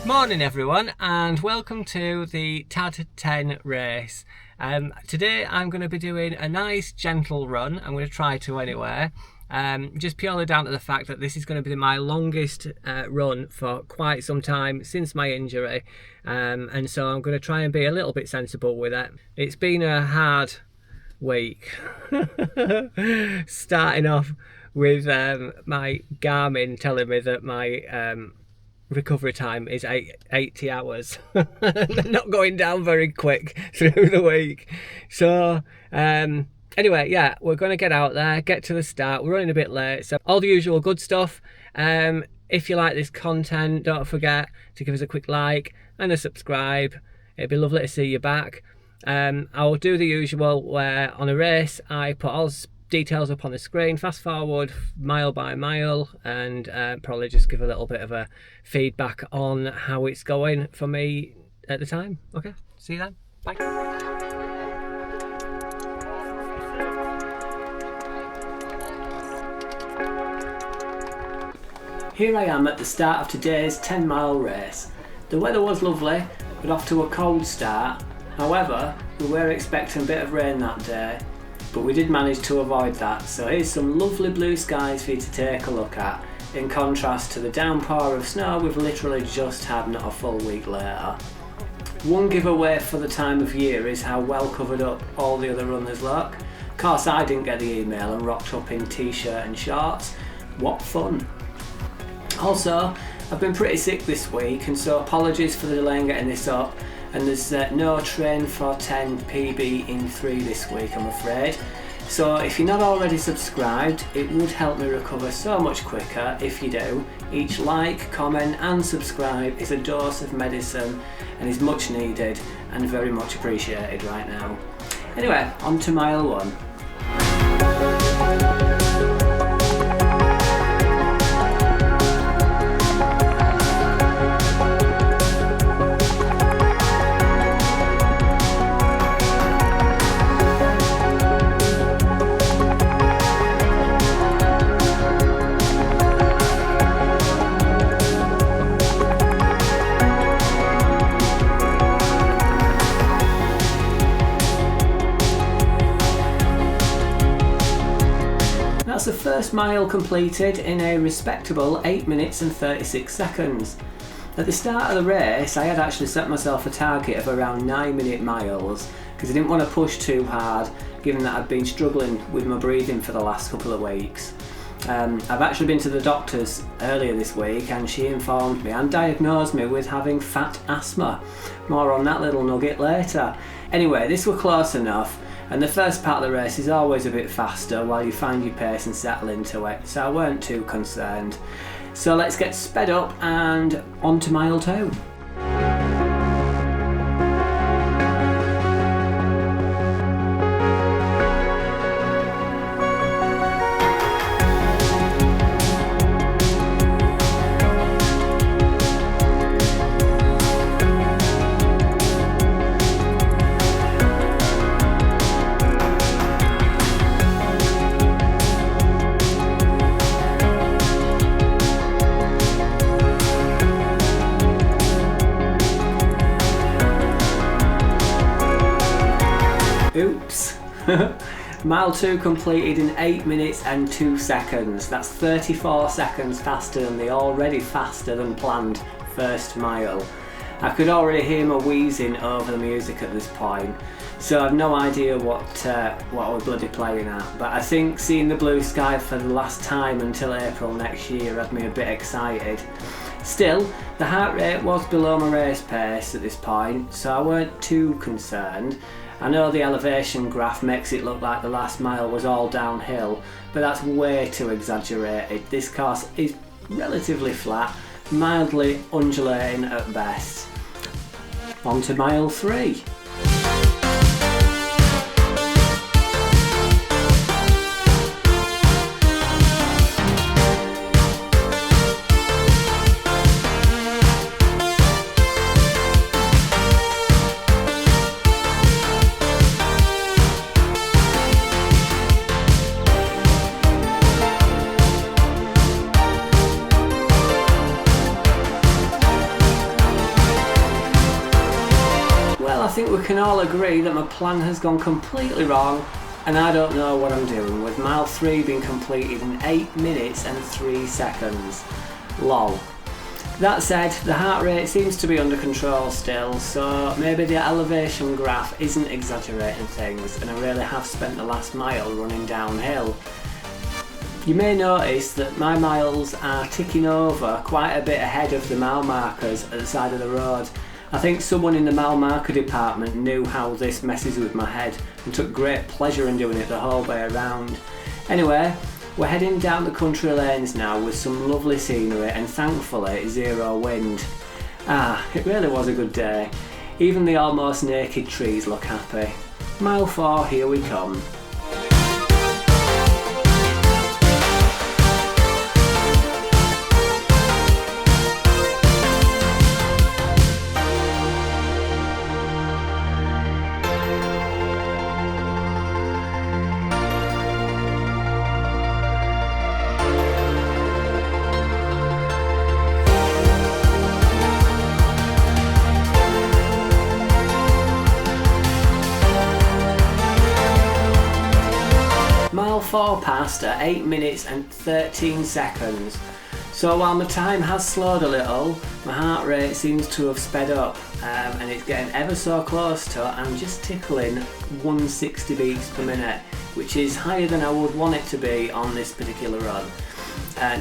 Morning everyone, and welcome to the TAD 10 race. Today I'm going to be doing a nice gentle run. I'm going to try to anyway, just purely down to the fact that this is going to be my longest run for quite some time since my injury, and so I'm going to try and be a little bit sensible with it. It's been a hard week starting off with my Garmin telling me that my recovery time is 80 hours. Not going down very quick through the week. So anyway, yeah, we're going to get out there, get to the start. We're running a bit late, so all the usual good stuff. If you like this content, don't forget to give us a quick like and a subscribe. It'd be lovely to see you back. I'll do the usual where on a race I put all details up on the screen, fast forward mile by mile, and probably just give a little bit of a feedback on how it's going for me at the time. Okay, see you then. Bye. Here I am at the start of today's 10-mile race. The weather was lovely, but off to a cold start. However, we were expecting a bit of rain that day, but we did manage to avoid that, so here's some lovely blue skies for you to take a look at, in contrast to the downpour of snow we've literally just had not a full week later. One giveaway for the time of year is how well covered up all the other runners look. Of course I didn't get the email and rocked up in t-shirt and shorts. What fun! Also, I've been pretty sick this week, and so apologies for the delay in getting this up. And there's no train for 10 PB in 3 this week, I'm afraid. So if you're not already subscribed, it would help me recover so much quicker if you do. Each like, comment and subscribe is a dose of medicine and is much needed and very much appreciated right now. Anyway, on to mile 1. That's the first mile completed in a respectable 8 minutes and 36 seconds. At the start of the race I had actually set myself a target of around 9-minute miles because I didn't want to push too hard, given that I've been struggling with my breathing for the last couple of weeks. I've actually been to the doctors earlier this week and she informed me and diagnosed me with having fat asthma. More on that little nugget later. Anyway, this was close enough. And the first part of the race is always a bit faster while you find your pace and settle into it, so I weren't too concerned. So let's get sped up and on to mile 2. Oops. Mile 2 completed in 8 minutes and 2 seconds. That's 34 seconds faster than the already faster than planned first mile. I could already hear my wheezing over the music at this point, so I've no idea what we're bloody playing at, but I think seeing the blue sky for the last time until April next year had me a bit excited. Still, the heart rate was below my race pace at this point, so I weren't too concerned. I know the elevation graph makes it look like the last mile was all downhill, but that's way too exaggerated. This course is relatively flat, mildly undulating at best. On to mile 3. think we can all agree that my plan has gone completely wrong and I don't know what I'm doing, with mile 3 being completed in 8 minutes and 3 seconds. Lol. That said, the heart rate seems to be under control still, so maybe the elevation graph isn't exaggerating things and I really have spent the last mile running downhill. You may notice that my miles are ticking over quite a bit ahead of the mile markers at the side of the road. I think someone in the mile marker department knew how this messes with my head and took great pleasure in doing it the whole way around. Anyway, we're heading down the country lanes now with some lovely scenery and thankfully zero wind. It really was a good day. Even the almost naked trees look happy. Mile 4, here we come. Mile 4 passed at 8 minutes and 13 seconds. So while my time has slowed a little, my heart rate seems to have sped up and it's getting ever so close to, I'm just tickling 160 beats per minute, which is higher than I would want it to be on this particular run.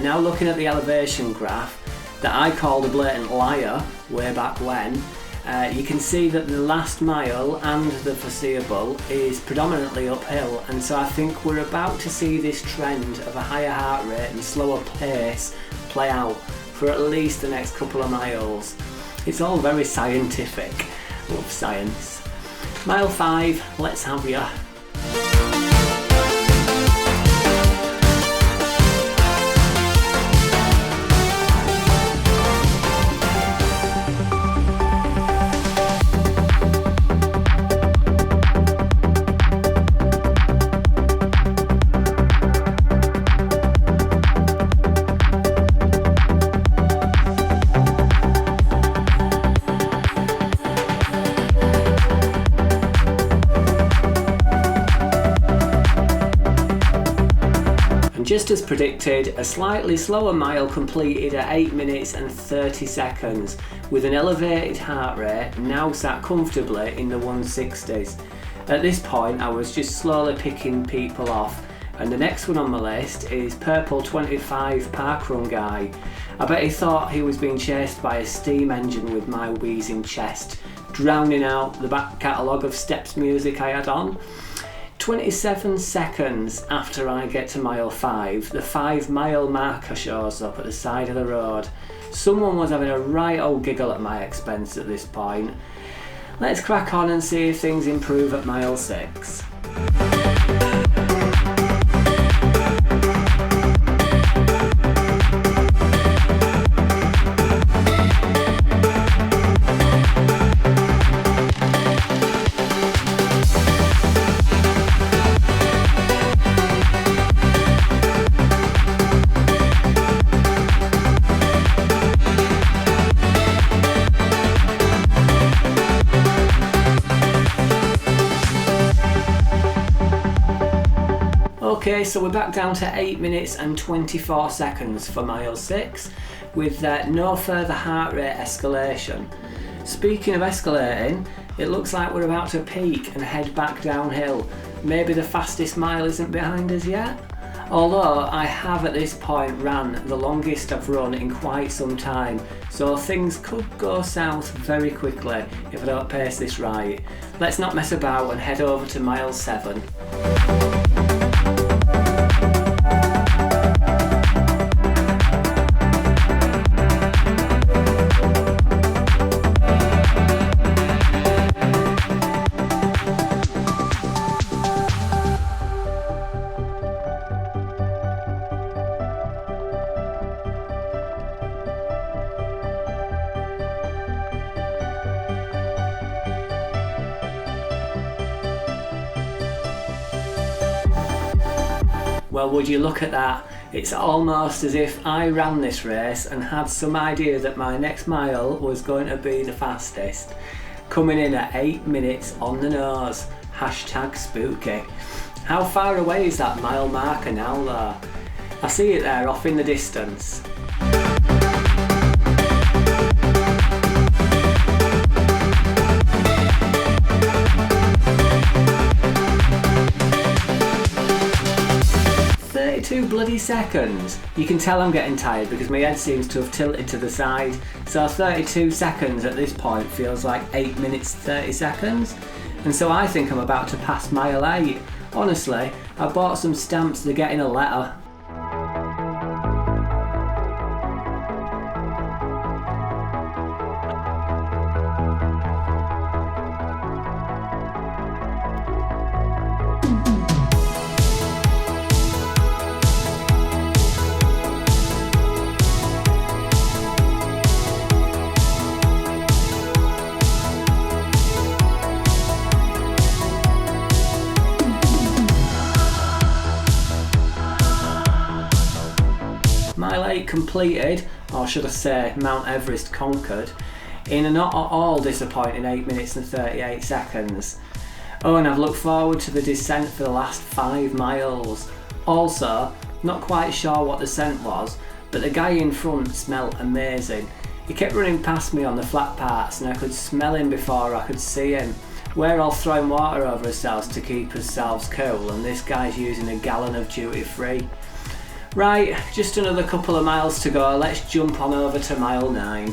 Now looking at the elevation graph that I called a blatant liar way back when, you can see that the last mile and the foreseeable is predominantly uphill, and so I think we're about to see this trend of a higher heart rate and slower pace play out for at least the next couple of miles. It's all very scientific. Love science. Mile 5, let's have ya. Just as predicted, a slightly slower mile completed at 8 minutes and 30 seconds, with an elevated heart rate now sat comfortably in the 160s. At this point I was just slowly picking people off, and the next one on my list is Purple 25 Parkrun Guy. I bet he thought he was being chased by a steam engine with my wheezing chest, drowning out the back catalogue of steps music I had on. 27 seconds after I get to mile 5, the 5 mile marker shows up at the side of the road. Someone was having a right old giggle at my expense at this point. Let's crack on and see if things improve at mile 6. Okay, so we're back down to 8 minutes and 24 seconds for mile 6, with no further heart rate escalation. Speaking of escalating, it looks like we're about to peak and head back downhill. Maybe the fastest mile isn't behind us yet? Although I have at this point ran the longest I've run in quite some time, so things could go south very quickly if I don't pace this right. Let's not mess about and head over to mile 7. Well, would you look at that? It's almost as if I ran this race and had some idea that my next mile was going to be the fastest. coming in at 8 minutes on the nose. Hashtag spooky. How far away is that mile marker now though? I see it there off in the distance. Bloody seconds. You can tell I'm getting tired because my head seems to have tilted to the side. So 32 seconds at this point feels like 8 minutes 30 seconds. And so I think I'm about to pass mile 8. Honestly, I bought some stamps to get in a letter. Mile 8 completed, or should I say Mount Everest conquered, in a not at all disappointing 8 minutes and 38 seconds. Oh, and I've looked forward to the descent for the last 5 miles. Also, not quite sure what the scent was, but the guy in front smelled amazing. He kept running past me on the flat parts and I could smell him before I could see him. We're all throwing water over ourselves to keep ourselves cool, and this guy's using a gallon of duty free. Right, just another couple of miles to go. Let's jump on over to mile 9.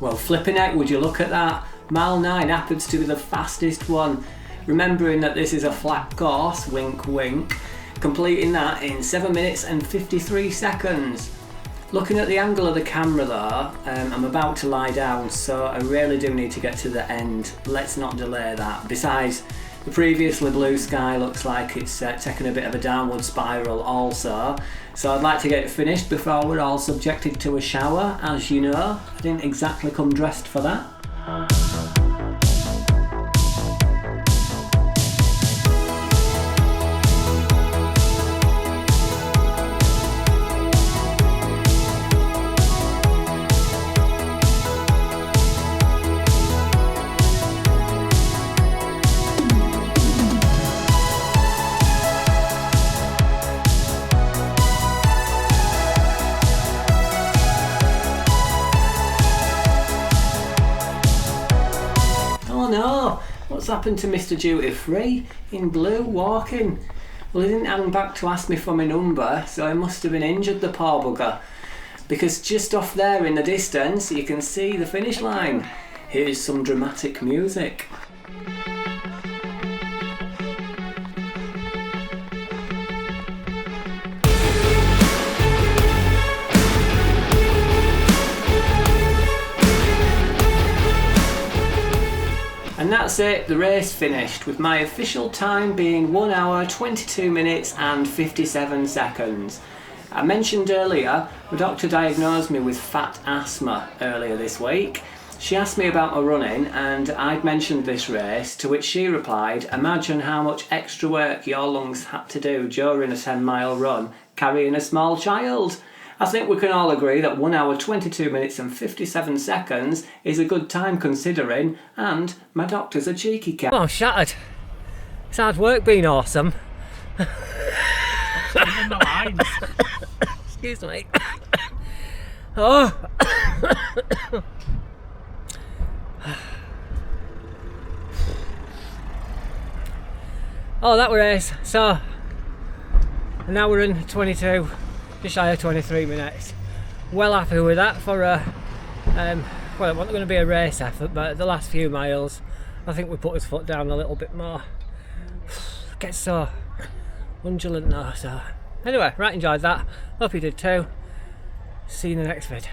Well, flipping heck, would you look at that? Mile 9 happens to be the fastest one. Remembering that this is a flat course, wink wink, completing that in 7 minutes and 53 seconds. Looking at the angle of the camera though, I'm about to lie down, so I really do need to get to the end. Let's not delay that. Besides, the previously blue sky looks like it's taken a bit of a downward spiral also. So I'd like to get it finished before we're all subjected to a shower. As you know, I didn't exactly come dressed for that. No, what's happened to Mr. Duty Free in blue walking? Well, he didn't hang back to ask me for my number, so he must have been injured, the poor bugger. Because just off there in the distance you can see the finish line. Here's some dramatic music. And that's it, the race finished, with my official time being 1 hour 22 minutes and 57 seconds. I mentioned earlier, the doctor diagnosed me with fat asthma earlier this week. She asked me about my running and I'd mentioned this race, to which she replied, imagine how much extra work your lungs had to do during a 10-mile run carrying a small child. I think we can all agree that 1 hour 22 minutes and 57 seconds is a good time considering, and my doctor's a cheeky cat. Oh, I'm shattered. It's hard work being awesome. Excuse me. Oh. Oh, that was so an hour and 22. Just shy of 23 minutes. Well happy with that for a, well, it wasn't going to be a race effort, but the last few miles, I think we put his foot down a little bit more. Gets so undulant now, so. Anyway, right, enjoyed that. Hope you did too. See you in the next vid.